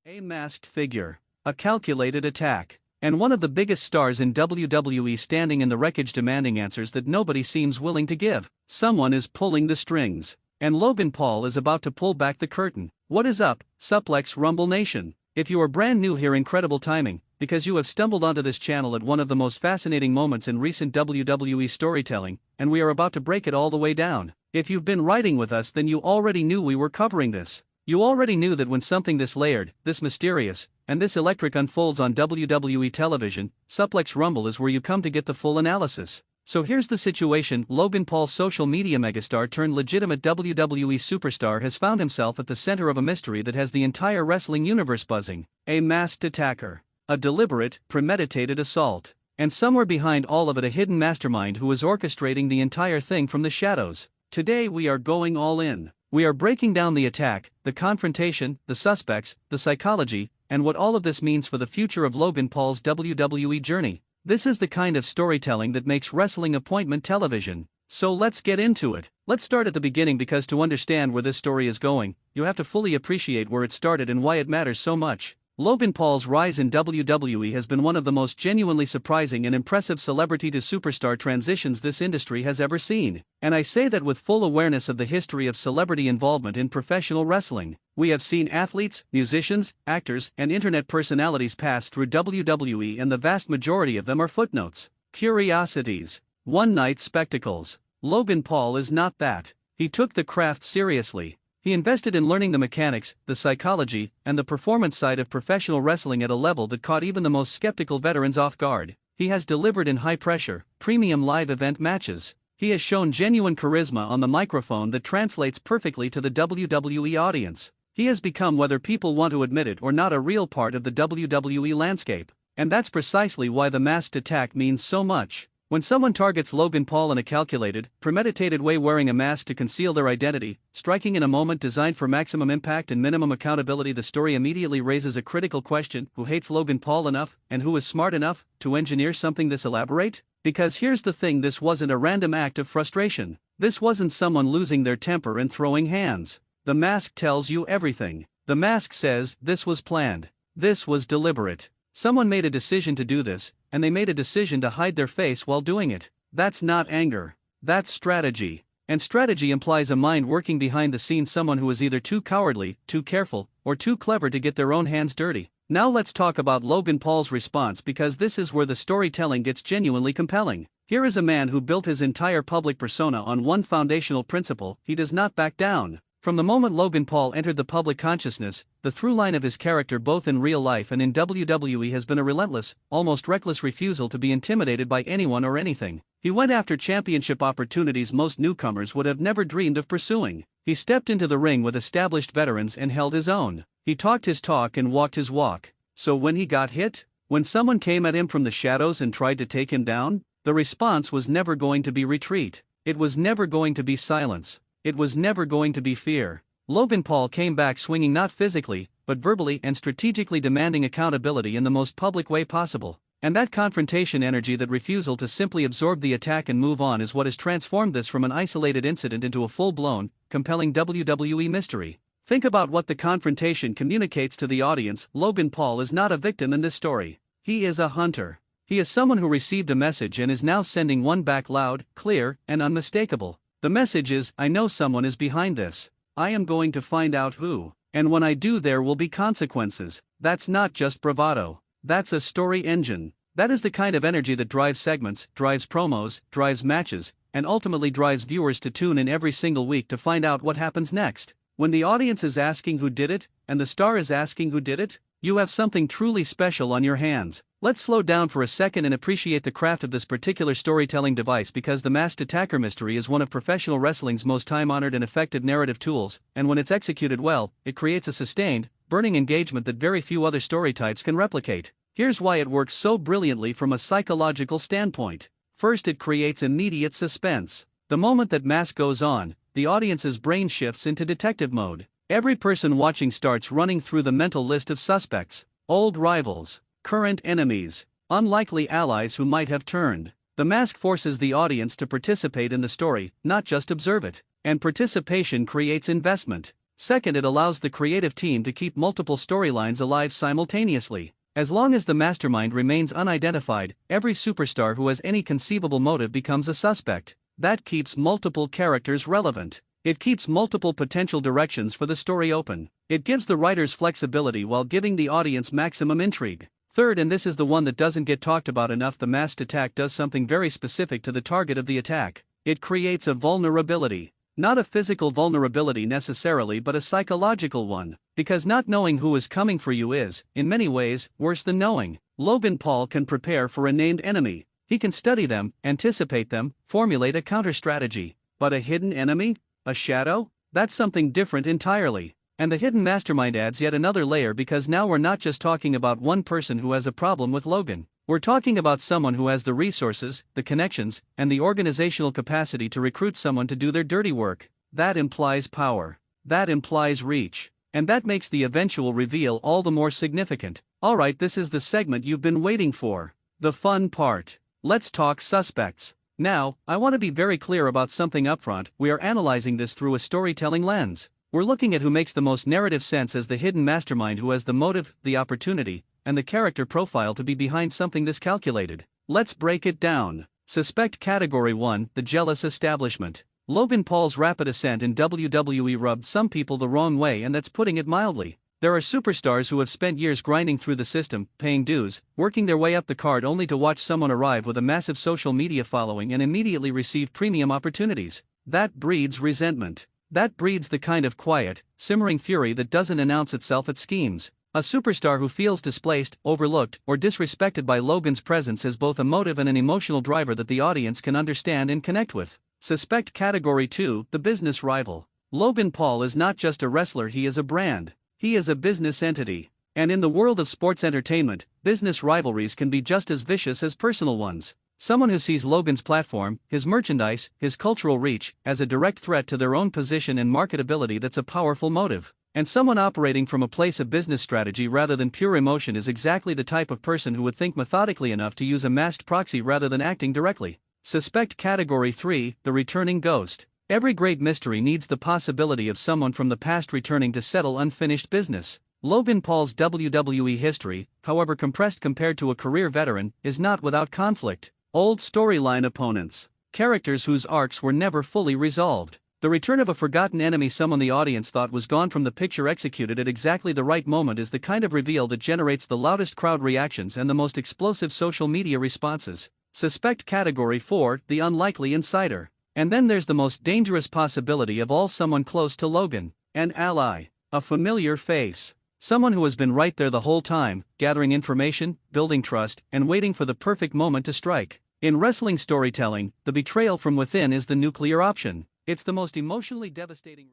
A masked figure. A calculated attack. And one of the biggest stars in WWE standing in the wreckage demanding answers that nobody seems willing to give. Someone is pulling the strings. And Logan Paul is about to pull back the curtain. What is up, Suplex Rumble Nation? If you are brand new here, incredible timing, because you have stumbled onto this channel at one of the most fascinating moments in recent WWE storytelling, and we are about to break it all the way down. If you've been riding with us, then you already knew we were covering this. You already knew that when something this layered, this mysterious, and this electric unfolds on WWE television, Suplex Rumble is where you come to get the full analysis. So here's the situation: Logan Paul, social media megastar turned legitimate WWE superstar, has found himself at the center of a mystery that has the entire wrestling universe buzzing. A masked attacker. A deliberate, premeditated assault. And somewhere behind all of it, a hidden mastermind who is orchestrating the entire thing from the shadows. Today we are going all in. We are breaking down the attack, the confrontation, the suspects, the psychology, and what all of this means for the future of Logan Paul's WWE journey. This is the kind of storytelling that makes wrestling appointment television. So let's get into it. Let's start at the beginning, because to understand where this story is going, you have to fully appreciate where it started and why it matters so much. Logan Paul's rise in WWE has been one of the most genuinely surprising and impressive celebrity to superstar transitions this industry has ever seen. And I say that with full awareness of the history of celebrity involvement in professional wrestling. We have seen athletes, musicians, actors, and internet personalities pass through WWE, and the vast majority of them are footnotes, curiosities, one-night spectacles. Logan Paul is not that. He took the craft seriously. He invested in learning the mechanics, the psychology, and the performance side of professional wrestling at a level that caught even the most skeptical veterans off guard. He has delivered in high-pressure, premium live event matches. He has shown genuine charisma on the microphone that translates perfectly to the WWE audience. He has become, whether people want to admit it or not, a real part of the WWE landscape. And that's precisely why the masked attack means so much. When someone targets Logan Paul in a calculated, premeditated way, wearing a mask to conceal their identity, striking in a moment designed for maximum impact and minimum accountability, the story immediately raises a critical question: who hates Logan Paul enough, and who is smart enough, to engineer something this elaborate? Because here's the thing: this wasn't a random act of frustration. This wasn't someone losing their temper and throwing hands. The mask tells you everything. The mask says, this was planned. This was deliberate. Someone made a decision to do this, and they made a decision to hide their face while doing it. That's not anger. That's strategy. And strategy implies a mind working behind the scenes, someone who is either too cowardly, too careful, or too clever to get their own hands dirty. Now let's talk about Logan Paul's response, because this is where the storytelling gets genuinely compelling. Here is a man who built his entire public persona on one foundational principle: he does not back down. From the moment Logan Paul entered the public consciousness, the through line of his character both in real life and in WWE has been a relentless, almost reckless refusal to be intimidated by anyone or anything. He went after championship opportunities most newcomers would have never dreamed of pursuing. He stepped into the ring with established veterans and held his own. He talked his talk and walked his walk. So when he got hit, when someone came at him from the shadows and tried to take him down, the response was never going to be retreat. It was never going to be silence. It was never going to be fear. Logan Paul came back swinging, not physically, but verbally, and strategically demanding accountability in the most public way possible. And that confrontation energy, that refusal to simply absorb the attack and move on, is what has transformed this from an isolated incident into a full-blown, compelling WWE mystery. Think about what the confrontation communicates to the audience. Logan Paul is not a victim in this story. He is a hunter. He is someone who received a message and is now sending one back, loud, clear, and unmistakable. The message is, I know someone is behind this. I am going to find out who. And when I do, there will be consequences. That's not just bravado. That's a story engine. That is the kind of energy that drives segments, drives promos, drives matches, and ultimately drives viewers to tune in every single week to find out what happens next. When the audience is asking who did it, and the star is asking who did it, you have something truly special on your hands. Let's slow down for a second and appreciate the craft of this particular storytelling device, because the masked attacker mystery is one of professional wrestling's most time-honored and effective narrative tools, and when it's executed well, it creates a sustained, burning engagement that very few other story types can replicate. Here's why it works so brilliantly from a psychological standpoint. First, it creates immediate suspense. The moment that mask goes on, the audience's brain shifts into detective mode. Every person watching starts running through the mental list of suspects, old rivals, current enemies, unlikely allies who might have turned. The mask forces the audience to participate in the story, not just observe it. And participation creates investment. Second, it allows the creative team to keep multiple storylines alive simultaneously. As long as the mastermind remains unidentified, every superstar who has any conceivable motive becomes a suspect. That keeps multiple characters relevant. It keeps multiple potential directions for the story open. It gives the writers flexibility while giving the audience maximum intrigue. Third, and this is the one that doesn't get talked about enough, the masked attack does something very specific to the target of the attack. It creates a vulnerability. Not a physical vulnerability necessarily, but a psychological one. Because not knowing who is coming for you is, in many ways, worse than knowing. Logan Paul can prepare for a named enemy. He can study them, anticipate them, formulate a counter-strategy. But a hidden enemy? A shadow? That's something different entirely. And the hidden mastermind adds yet another layer, because now we're not just talking about one person who has a problem with Logan. We're talking about someone who has the resources, the connections, and the organizational capacity to recruit someone to do their dirty work. That implies power. That implies reach. And that makes the eventual reveal all the more significant. Alright, this is the segment you've been waiting for. The fun part. Let's talk suspects. Now, I want to be very clear about something upfront. We are analyzing this through a storytelling lens. We're looking at who makes the most narrative sense as the hidden mastermind, who has the motive, the opportunity, and the character profile to be behind something this calculated. Let's break it down. Suspect Category 1, the jealous establishment. Logan Paul's rapid ascent in WWE rubbed some people the wrong way, and that's putting it mildly. There are superstars who have spent years grinding through the system, paying dues, working their way up the card, only to watch someone arrive with a massive social media following and immediately receive premium opportunities. That breeds resentment. That breeds the kind of quiet, simmering fury that doesn't announce itself at schemes. A superstar who feels displaced, overlooked, or disrespected by Logan's presence has both a motive and an emotional driver that the audience can understand and connect with. Suspect Category 2, the business rival. Logan Paul is not just a wrestler, he is a brand. He is a business entity. And in the world of sports entertainment, business rivalries can be just as vicious as personal ones. Someone who sees Logan's platform, his merchandise, his cultural reach, as a direct threat to their own position and marketability, that's a powerful motive. And someone operating from a place of business strategy rather than pure emotion is exactly the type of person who would think methodically enough to use a masked proxy rather than acting directly. Suspect Category 3, the returning ghost. Every great mystery needs the possibility of someone from the past returning to settle unfinished business. Logan Paul's WWE history, however compressed compared to a career veteran, is not without conflict. Old storyline opponents. Characters whose arcs were never fully resolved. The return of a forgotten enemy, someone the audience thought was gone from the picture, executed at exactly the right moment, is the kind of reveal that generates the loudest crowd reactions and the most explosive social media responses. Suspect Category 4, the unlikely insider. And then there's the most dangerous possibility of all, someone close to Logan. An ally. A familiar face. Someone who has been right there the whole time, gathering information, building trust, and waiting for the perfect moment to strike. In wrestling storytelling, the betrayal from within is the nuclear option. It's the most emotionally devastating.